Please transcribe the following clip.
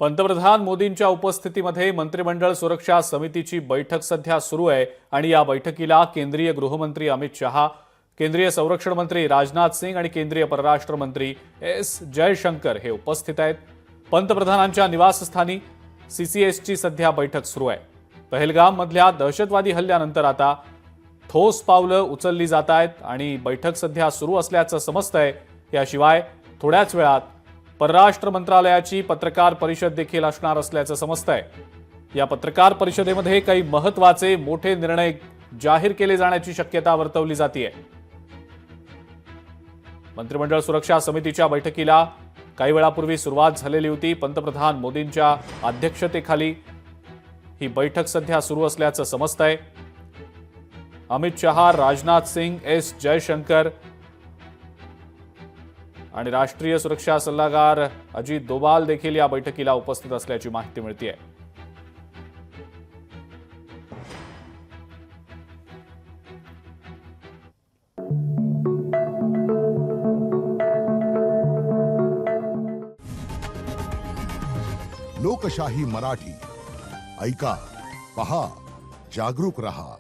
पंतप्रधान मोदींच्या उपस्थितीमध्ये मंत्रिमंडळ सुरक्षा समितीची बैठक सध्या सुरू आहे आणि या बैठकीला केंद्रीय गृहमंत्री अमित शहा, केंद्रीय संरक्षण मंत्री राजनाथ सिंग आणि केंद्रीय परराष्ट्र मंत्री एस जयशंकर हे उपस्थित आहेत। पंतप्रधानांच्या निवासस्थानी सीसीएसची सध्या बैठक सुरू आहे। पहलगाम मधल्या दहशतवादी हल्ल्यानंतर आता ठोस पावलं उचलली जात आहेत आणि बैठक सध्या सुरू असल्याचं समजतंय। याशिवाय थोड्याच वेळात परराष्ट्र मंत्रालयाची पत्रकार परिषद देखील असणार असल्याचं समजतंय। या पत्रकार परिषदेमध्ये काही महत्त्वाचे मोठे निर्णय जाहीर केले जाण्याची शक्यता वर्तवली जाते। मंत्रिमंडळ सुरक्षा समितीच्या बैठकीला काही वेळापूर्वी सुरुवात झालेली होती। पंतप्रधान मोदींच्या अध्यक्षतेखाली ही बैठक सध्या सुरू असल्याचं समजतंय। अमित शहा, राजनाथ सिंग, एस जयशंकर आणि राष्ट्रीय सुरक्षा सल्लागार अजित डोभाल देखील या बैठकीला उपस्थित असल्याची माहिती मिळतेय। लोकशाही मराठी ऐका, पहा, जागरूक रहा।